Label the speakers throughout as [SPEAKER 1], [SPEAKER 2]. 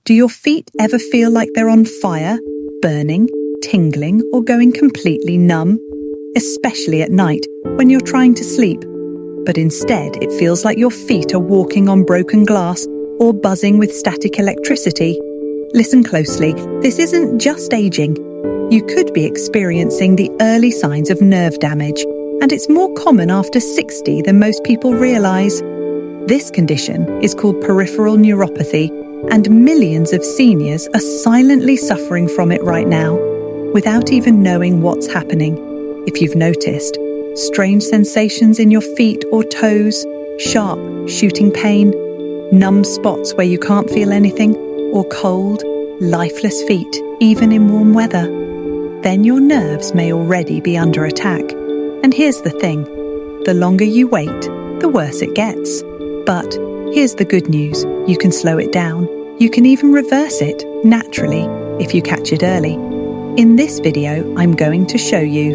[SPEAKER 1] Do your feet ever feel like they're on fire, burning, tingling, or going completely numb? Especially at night, when you're trying to sleep. But instead, it feels like your feet are walking on broken glass or buzzing with static electricity. Listen closely, this isn't just aging. You could be experiencing the early signs of nerve damage, and it's more common after 60 than most people realize. This condition is called peripheral neuropathy, and millions of seniors are silently suffering from it right now, without even knowing what's happening. If you've noticed, strange sensations in your feet or toes, sharp, shooting pain, numb spots where you can't feel anything, or cold, lifeless feet, even in warm weather, then your nerves may already be under attack. And here's the thing, the longer you wait, the worse it gets. But here's the good news, you can slow it down. You can even reverse it, naturally, if you catch it early. In this video, I'm going to show you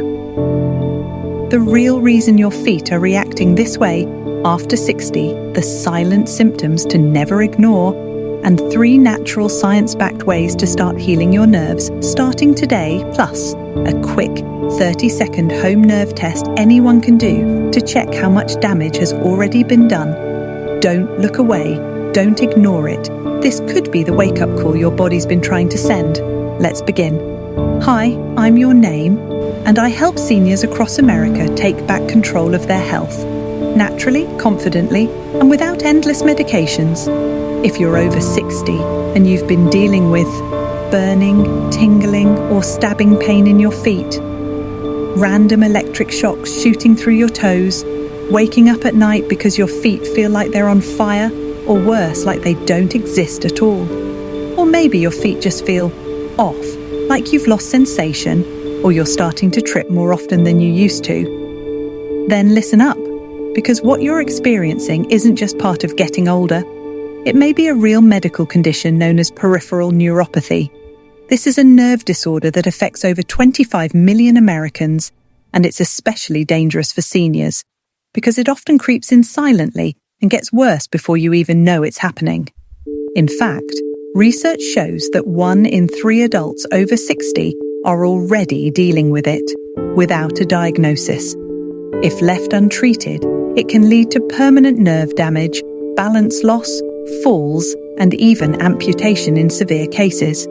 [SPEAKER 1] the real reason your feet are reacting this way after 60, the silent symptoms to never ignore, and 3 natural science-backed ways to start healing your nerves starting today, plus a quick 30-second home nerve test anyone can do to check how much damage has already been done. Don't look away, don't ignore it. This could be the wake-up call your body's been trying to send. Let's begin. Hi, I'm your name, and I help seniors across America take back control of their health, naturally, confidently, and without endless medications. If you're over 60 and you've been dealing with burning, tingling, or stabbing pain in your feet, random electric shocks shooting through your toes, waking up at night because your feet feel like they're on fire, or worse, like they don't exist at all. Or maybe your feet just feel off, like you've lost sensation, or you're starting to trip more often than you used to. Then listen up, because what you're experiencing isn't just part of getting older. It may be a real medical condition known as peripheral neuropathy. This is a nerve disorder that affects over 25 million Americans, and it's especially dangerous for seniors, because it often creeps in silently and gets worse before you even know it's happening. In fact, research shows that 1 in 3 adults over 60 are already dealing with it, without a diagnosis. If left untreated, it can lead to permanent nerve damage, balance loss, falls, and even amputation in severe cases.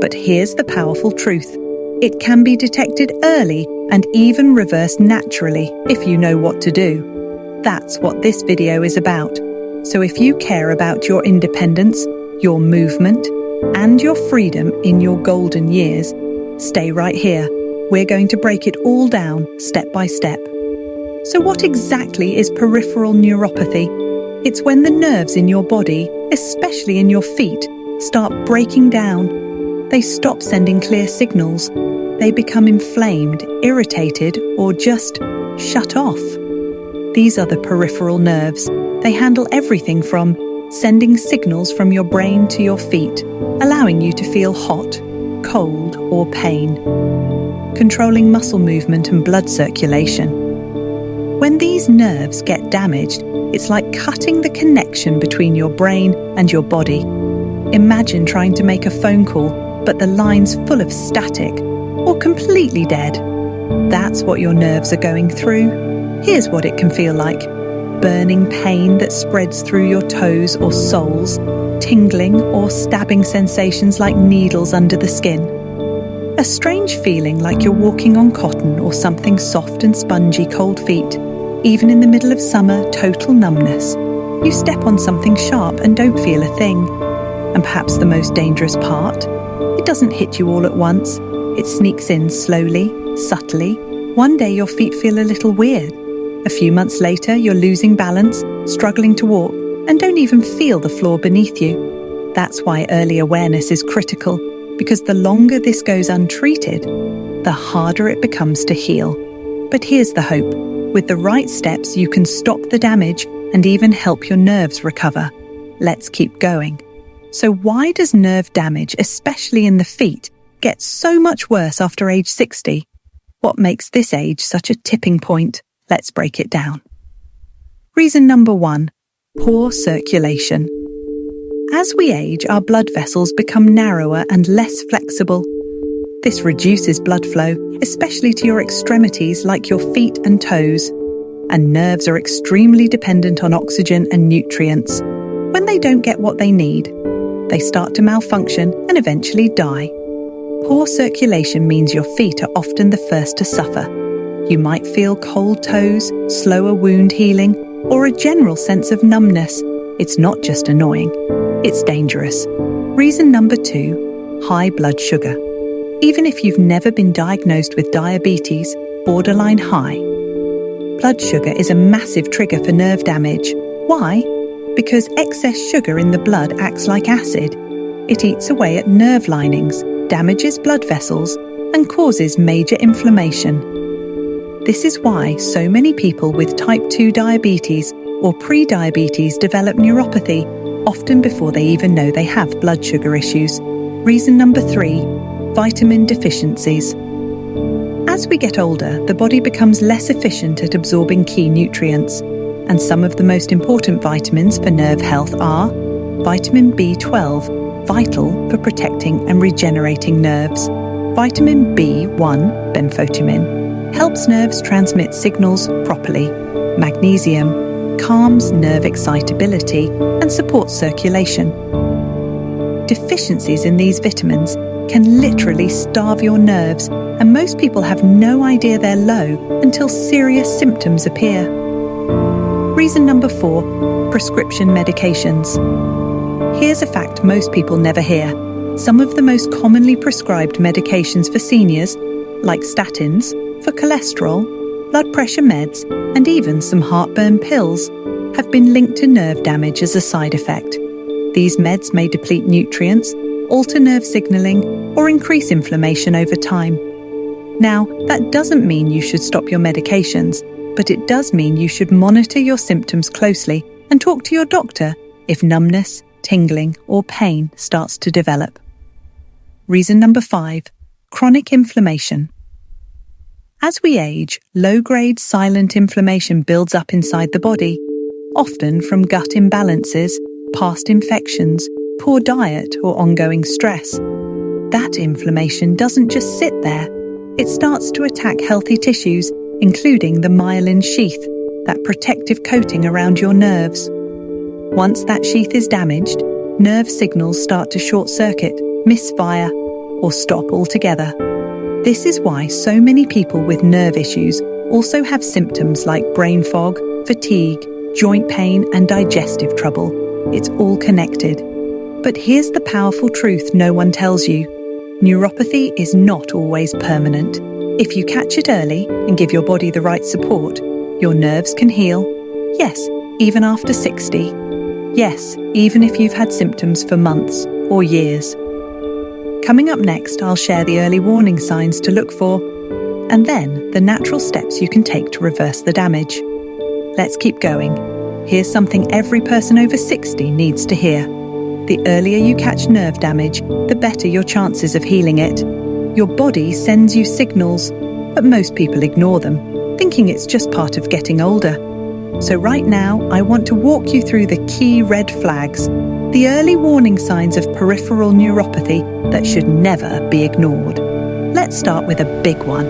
[SPEAKER 1] But here's the powerful truth. It can be detected early and even reversed naturally if you know what to do. That's what this video is about. So if you care about your independence, your movement, and your freedom in your golden years, stay right here. We're going to break it all down step by step. So what exactly is peripheral neuropathy? It's when the nerves in your body, especially in your feet, start breaking down. They stop sending clear signals. They become inflamed, irritated, or just shut off. These are the peripheral nerves. They handle everything from sending signals from your brain to your feet, allowing you to feel hot, cold, or pain, controlling muscle movement and blood circulation. When these nerves get damaged, it's like cutting the connection between your brain and your body. Imagine trying to make a phone call, but the line's full of static or completely dead. That's what your nerves are going through. Here's what it can feel like. Burning pain that spreads through your toes or soles, tingling or stabbing sensations like needles under the skin. A strange feeling like you're walking on cotton or something soft and spongy, cold feet. Even in the middle of summer, total numbness. You step on something sharp and don't feel a thing. And perhaps the most dangerous part? It doesn't hit you all at once. It sneaks in slowly, subtly. One day your feet feel a little weird. A few months later, you're losing balance, struggling to walk, and don't even feel the floor beneath you. That's why early awareness is critical, because the longer this goes untreated, the harder it becomes to heal. But here's the hope. With the right steps, you can stop the damage and even help your nerves recover. Let's keep going. So why does nerve damage, especially in the feet, get so much worse after age 60? What makes this age such a tipping point? Let's break it down. Reason number 1, poor circulation. As we age, our blood vessels become narrower and less flexible. This reduces blood flow, especially to your extremities like your feet and toes. And nerves are extremely dependent on oxygen and nutrients. When they don't get what they need, they start to malfunction and eventually die. Poor circulation means your feet are often the first to suffer. You might feel cold toes, slower wound healing, or a general sense of numbness. It's not just annoying, it's dangerous. Reason number 2, high blood sugar. Even if you've never been diagnosed with diabetes, borderline high, blood sugar is a massive trigger for nerve damage. Why? Because excess sugar in the blood acts like acid. It eats away at nerve linings, damages blood vessels, and causes major inflammation. This is why so many people with type 2 diabetes or pre-diabetes develop neuropathy, often before they even know they have blood sugar issues. Reason number 3, vitamin deficiencies. As we get older, the body becomes less efficient at absorbing key nutrients, and some of the most important vitamins for nerve health are vitamin B12, vital for protecting and regenerating nerves. Vitamin B1, benfotiamine, helps nerves transmit signals properly. Magnesium calms nerve excitability and supports circulation. Deficiencies in these vitamins can literally starve your nerves, and most people have no idea they're low until serious symptoms appear. Reason number 4, prescription medications. Here's a fact most people never hear. Some of the most commonly prescribed medications for seniors, like statins, for cholesterol, blood pressure meds, and even some heartburn pills, have been linked to nerve damage as a side effect. These meds may deplete nutrients, alter nerve signaling, or increase inflammation over time. Now, that doesn't mean you should stop your medications, but it does mean you should monitor your symptoms closely and talk to your doctor if numbness, tingling, or pain starts to develop. Reason number 5, chronic inflammation. As we age, low-grade silent inflammation builds up inside the body, often from gut imbalances, past infections, poor diet, or ongoing stress. That inflammation doesn't just sit there. It starts to attack healthy tissues, including the myelin sheath, that protective coating around your nerves. Once that sheath is damaged, nerve signals start to short-circuit, misfire, or stop altogether. This is why so many people with nerve issues also have symptoms like brain fog, fatigue, joint pain, and digestive trouble. It's all connected. But here's the powerful truth no one tells you. Neuropathy is not always permanent. If you catch it early and give your body the right support, your nerves can heal. Yes, even after 60. Yes, even if you've had symptoms for months or years. Coming up next, I'll share the early warning signs to look for, and then the natural steps you can take to reverse the damage. Let's keep going. Here's something every person over 60 needs to hear. The earlier you catch nerve damage, the better your chances of healing it. Your body sends you signals, but most people ignore them, thinking it's just part of getting older. So right now, I want to walk you through the key red flags, the early warning signs of peripheral neuropathy that should never be ignored. Let's start with a big one.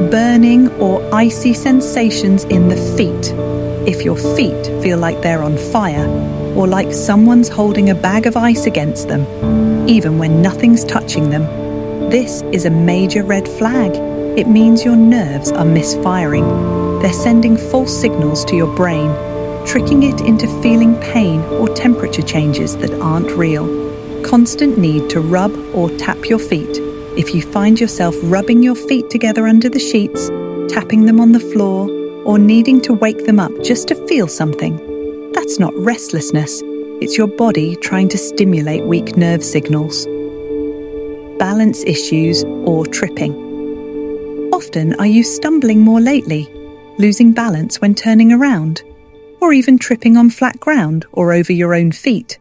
[SPEAKER 1] Burning or icy sensations in the feet. If your feet feel like they're on fire, or like someone's holding a bag of ice against them, even when nothing's touching them, this is a major red flag. It means your nerves are misfiring. They're sending false signals to your brain, tricking it into feeling pain or temperature changes that aren't real. Constant need to rub or tap your feet. If you find yourself rubbing your feet together under the sheets, tapping them on the floor, or needing to wake them up just to feel something, that's not restlessness. It's your body trying to stimulate weak nerve signals. Balance issues or tripping. Often are you stumbling more lately, losing balance when turning around, or even tripping on flat ground or over your own feet?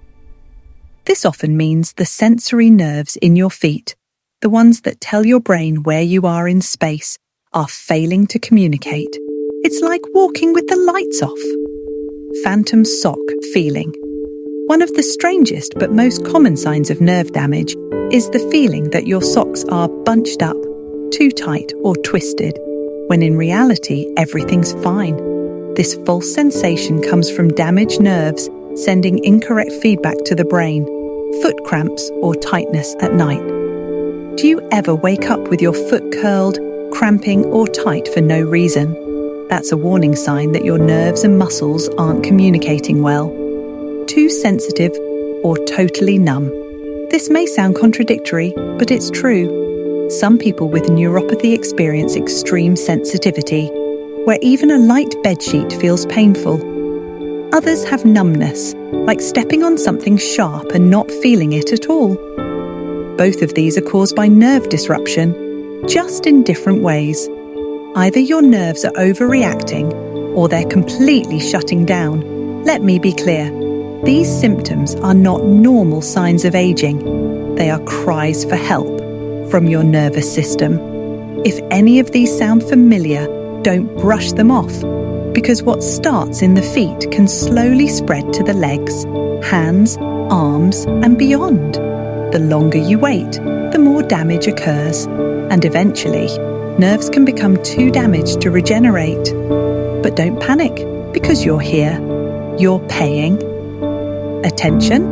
[SPEAKER 1] This often means the sensory nerves in your feet, the ones that tell your brain where you are in space, are failing to communicate. It's like walking with the lights off. Phantom sock feeling. One of the strangest but most common signs of nerve damage is the feeling that your socks are bunched up, too tight or twisted, when in reality everything's fine. This false sensation comes from damaged nerves sending incorrect feedback to the brain, foot cramps or tightness at night. Do you ever wake up with your foot curled, cramping or tight for no reason? That's a warning sign that your nerves and muscles aren't communicating well. Too sensitive or totally numb. This may sound contradictory, but it's true. Some people with neuropathy experience extreme sensitivity, where even a light bedsheet feels painful. Others have numbness, like stepping on something sharp and not feeling it at all. Both of these are caused by nerve disruption, just in different ways. Either your nerves are overreacting, or they're completely shutting down. Let me be clear. These symptoms are not normal signs of aging. They are cries for help from your nervous system. If any of these sound familiar, don't brush them off, because what starts in the feet can slowly spread to the legs, hands, arms, and beyond. The longer you wait, the more damage occurs, and eventually, nerves can become too damaged to regenerate. But don't panic, because you're here. You're paying attention,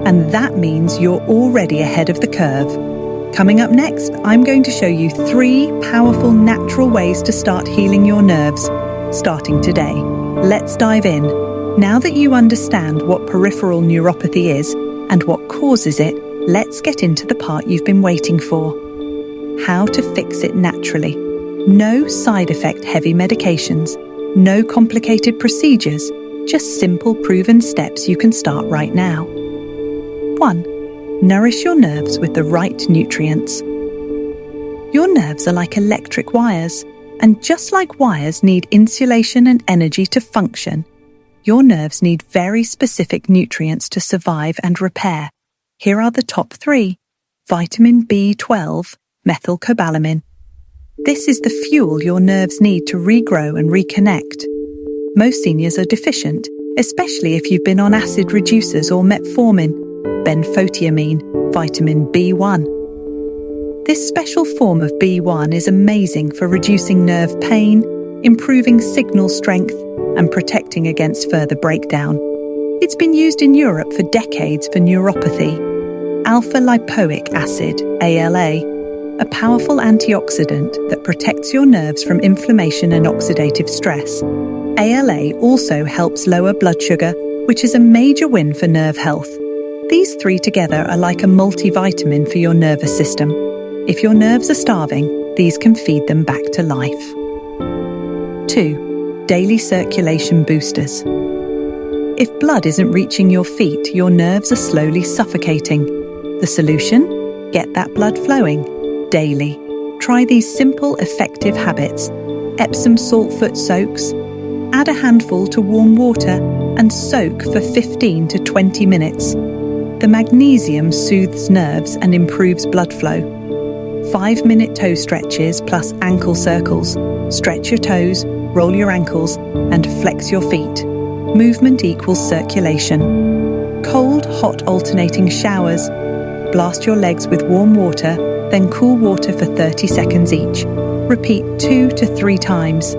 [SPEAKER 1] and that means you're already ahead of the curve. Coming up next, I'm going to show you 3 powerful natural ways to start healing your nerves, starting today. Let's dive in. Now that you understand what peripheral neuropathy is and what causes it, let's get into the part you've been waiting for. How to fix it naturally. No side effect heavy medications, no complicated procedures, just simple proven steps you can start right now. 1. Nourish your nerves with the right nutrients. Your nerves are like electric wires, and just like wires need insulation and energy to function, your nerves need very specific nutrients to survive and repair. Here are the top 3. Vitamin B12, methylcobalamin. This is the fuel your nerves need to regrow and reconnect. Most seniors are deficient, especially if you've been on acid reducers or metformin, benfotiamine, vitamin B1. This special form of B1 is amazing for reducing nerve pain, improving signal strength, and protecting against further breakdown. It's been used in Europe for decades for neuropathy. Alpha-lipoic acid, ALA, a powerful antioxidant that protects your nerves from inflammation and oxidative stress. ALA also helps lower blood sugar, which is a major win for nerve health. These 3 together are like a multivitamin for your nervous system. If your nerves are starving, these can feed them back to life. 2. Daily circulation boosters. If blood isn't reaching your feet, your nerves are slowly suffocating. The solution? Get that blood flowing daily. Try these simple, effective habits. Epsom salt foot soaks. Add a handful to warm water and soak for 15 to 20 minutes. The magnesium soothes nerves and improves blood flow. 5-minute toe stretches plus ankle circles. Stretch your toes, roll your ankles, and flex your feet. Movement equals circulation. Cold, hot alternating showers. Blast your legs with warm water, then cool water for 30 seconds each. Repeat 2 to 3 times.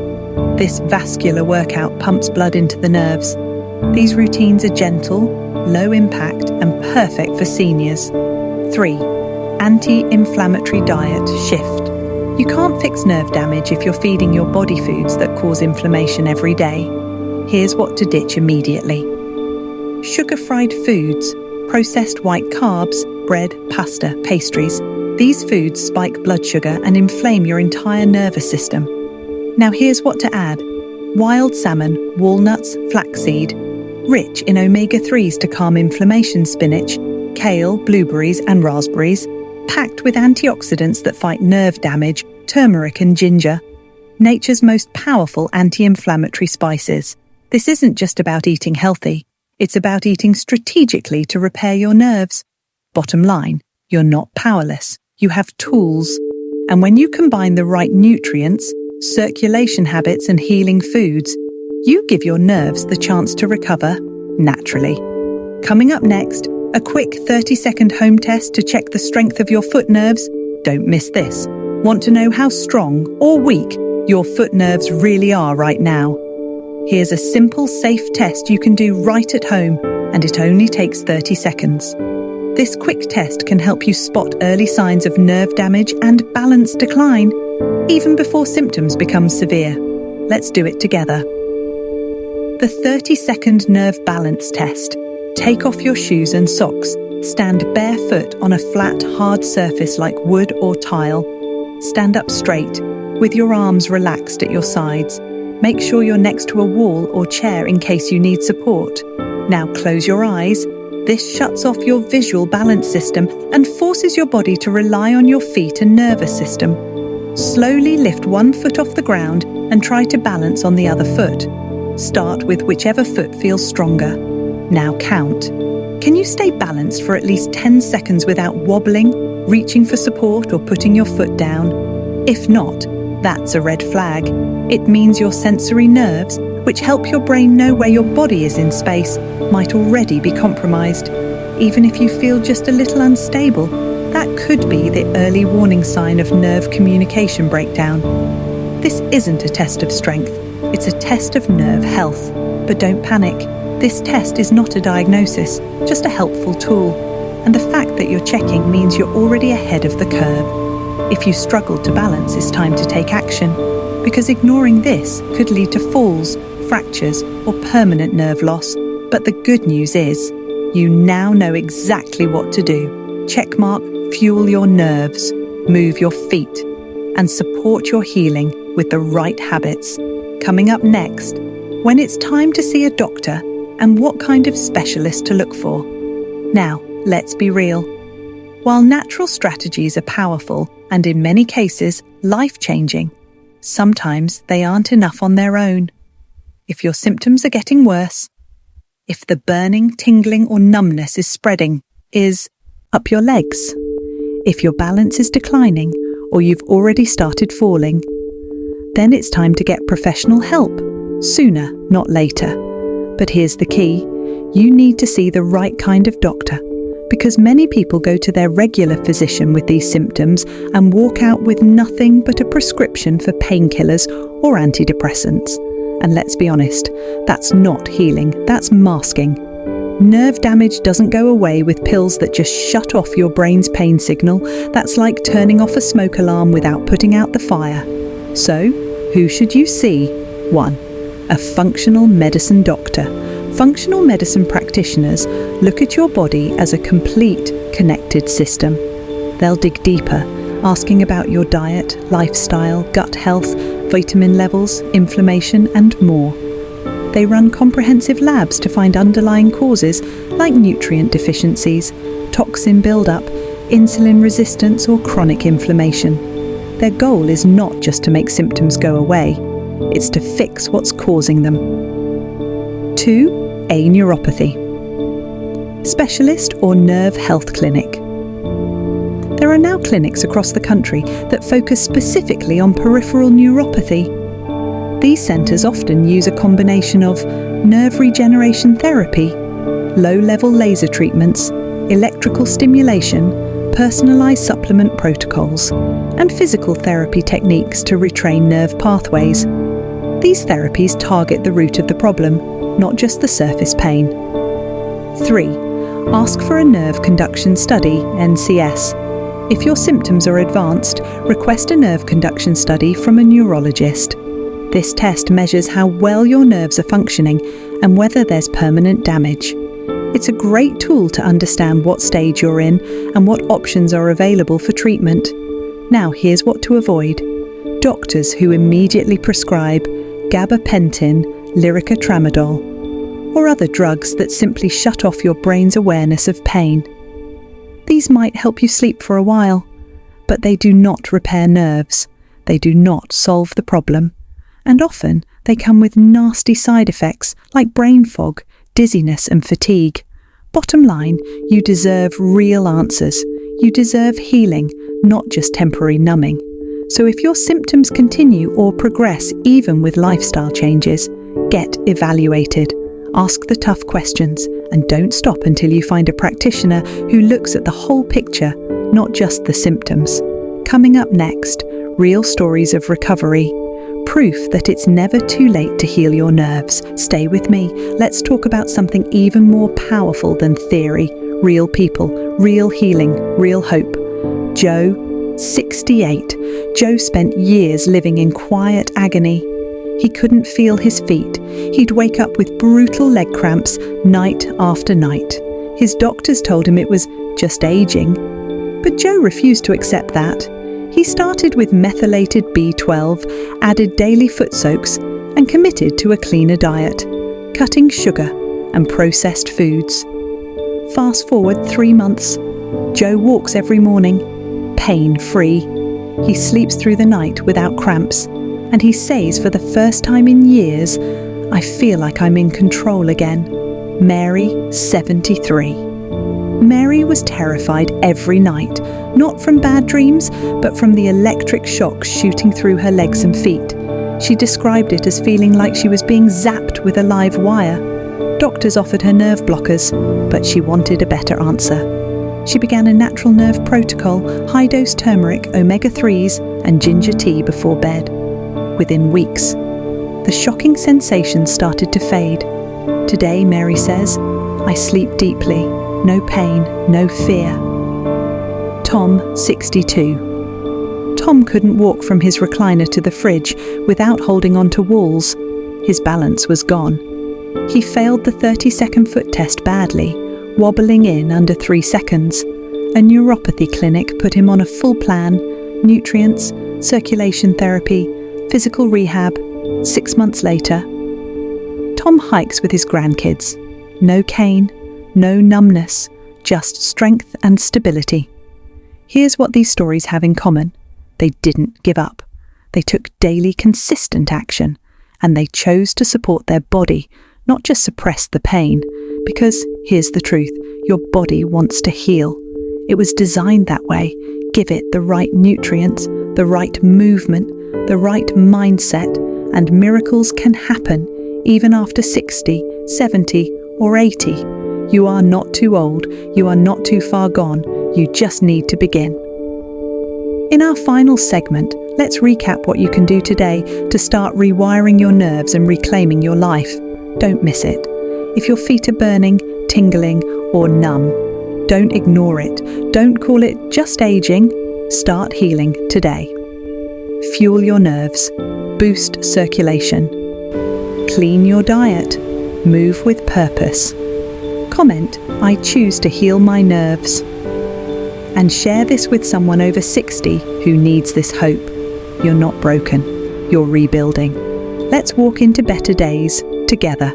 [SPEAKER 1] This vascular workout pumps blood into the nerves. These routines are gentle, low impact, and perfect for seniors. 3. Anti-inflammatory diet shift. You can't fix nerve damage if you're feeding your body foods that cause inflammation every day. Here's what to ditch immediately. Sugar-fried foods, processed white carbs, bread, pasta, pastries. These foods spike blood sugar and inflame your entire nervous system. Now here's what to add. Wild salmon, walnuts, flaxseed, rich in omega-3s to calm inflammation, spinach, kale, blueberries and raspberries, packed with antioxidants that fight nerve damage, turmeric and ginger. Nature's most powerful anti-inflammatory spices. This isn't just about eating healthy. It's about eating strategically to repair your nerves. Bottom line, you're not powerless. You have tools. And when you combine the right nutrients, circulation habits and healing foods, you give your nerves the chance to recover naturally. Coming up next, a quick 30-second home test to check the strength of your foot nerves. Don't miss this. Want to know how strong or weak your foot nerves really are right now? Here's a simple, safe test you can do right at home, and it only takes 30 seconds. This quick test can help you spot early signs of nerve damage and balance decline, even before symptoms become severe. Let's do it together. The 30-second nerve balance test. Take off your shoes and socks. Stand barefoot on a flat, hard surface like wood or tile. Stand up straight, with your arms relaxed at your sides. Make sure you're next to a wall or chair in case you need support. Now close your eyes. This shuts off your visual balance system and forces your body to rely on your feet and nervous system. Slowly lift one foot off the ground and try to balance on the other foot. Start with whichever foot feels stronger. Now count. Can you stay balanced for at least 10 seconds without wobbling, reaching for support or putting your foot down? If not, that's a red flag. It means your sensory nerves, which help your brain know where your body is in space, might already be compromised. Even if you feel just a little unstable, that could be the early warning sign of nerve communication breakdown. This isn't a test of strength, it's a test of nerve health. But don't panic. This test is not a diagnosis, just a helpful tool. And the fact that you're checking means you're already ahead of the curve. If you struggle to balance, it's time to take action, because ignoring this could lead to falls, fractures, or permanent nerve loss. But the good news is, you now know exactly what to do. Checkmark, fuel your nerves, move your feet, and support your healing with the right habits. Coming up next, when it's time to see a doctor and what kind of specialist to look for. Now, let's be real. While natural strategies are powerful and in many cases life-changing, sometimes they aren't enough on their own. If your symptoms are getting worse, if the burning, tingling or numbness is spreading, is up your legs, if your balance is declining or you've already started falling, then it's time to get professional help, sooner, not later. But here's the key, you need to see the right kind of doctor, because many people go to their regular physician with these symptoms and walk out with nothing but a prescription for painkillers or antidepressants. And let's be honest, that's not healing, that's masking. Nerve damage doesn't go away with pills that just shut off your brain's pain signal. That's like turning off a smoke alarm without putting out the fire. So, who should you see? 1. A functional medicine doctor. Functional medicine practitioners look at your body as a complete, connected system. They'll dig deeper, asking about your diet, lifestyle, gut health, vitamin levels, inflammation, and more. They run comprehensive labs to find underlying causes like nutrient deficiencies, toxin buildup, insulin resistance, or chronic inflammation. Their goal is not just to make symptoms go away, it's to fix what's causing them. 2. A neuropathy. Specialist or nerve health clinic. There are now clinics across the country that focus specifically on peripheral neuropathy. These centres often use a combination of nerve regeneration therapy, low-level laser treatments, electrical stimulation, personalised supplement protocols, and physical therapy techniques to retrain nerve pathways. These therapies target the root of the problem, not just the surface pain. 3. Ask for a nerve conduction study, NCS. If your symptoms are advanced, request a nerve conduction study from a neurologist. This test measures how well your nerves are functioning and whether there's permanent damage. It's a great tool to understand what stage you're in and what options are available for treatment. Now here's what to avoid. Doctors who immediately prescribe gabapentin, Lyrica tramadol, or other drugs that simply shut off your brain's awareness of pain. These might help you sleep for a while, but they do not repair nerves. They do not solve the problem. And often they come with nasty side effects like brain fog, dizziness and fatigue. Bottom line, you deserve real answers. You deserve healing, not just temporary numbing. So if your symptoms continue or progress even with lifestyle changes, get evaluated. Ask the tough questions And don't stop until you find a practitioner who looks at the whole picture, not just the symptoms. Coming up next, real stories of recovery. Proof that it's never too late to heal your nerves. Stay with me. Let's talk about something even more powerful than theory. Real people, real healing, real hope. Joe, 68. Joe spent years living in quiet agony. He couldn't feel his feet. He'd wake up with brutal leg cramps night after night. His doctors told him it was just aging. But Joe refused to accept that. He started with methylated B12, added daily foot soaks, and committed to a cleaner diet, cutting sugar and processed foods. Fast forward 3 months. Joe walks every morning, pain-free. He sleeps through the night without cramps, and he says for the first time in years, "I feel like I'm in control again." Mary, 73. Mary was terrified every night, not from bad dreams, but from the electric shocks shooting through her legs and feet. She described it as feeling like she was being zapped with a live wire. Doctors offered her nerve blockers, but she wanted a better answer. She began a natural nerve protocol, high-dose turmeric, omega-3s, and ginger tea before bed. Within weeks, the shocking sensations started to fade. Today, Mary says, "I sleep deeply. No pain, no fear." Tom, 62. Tom couldn't walk from his recliner to the fridge without holding onto walls. His balance was gone. He failed the 30-second foot test badly, wobbling in under 3 seconds. A neuropathy clinic put him on a full plan: nutrients, circulation therapy, physical rehab. 6 months later, Tom hikes with his grandkids. No cane, no numbness, just strength and stability. Here's what these stories have in common. They didn't give up. They took daily, consistent action, and they chose to support their body, not just suppress the pain. Because here's the truth, your body wants to heal. It was designed that way. Give it the right nutrients, the right movement, the right mindset, and miracles can happen even after 60, 70, or 80. You are not too old, you are not too far gone, you just need to begin. In our final segment, let's recap what you can do today to start rewiring your nerves and reclaiming your life. Don't miss it. If your feet are burning, tingling, or numb, don't ignore it. Don't call it just aging. Start healing today. Fuel your nerves. Boost circulation. Clean your diet. Move with purpose. Comment, "I choose to heal my nerves." And share this with someone over 60 who needs this hope. You're not broken. You're rebuilding. Let's walk into better days together.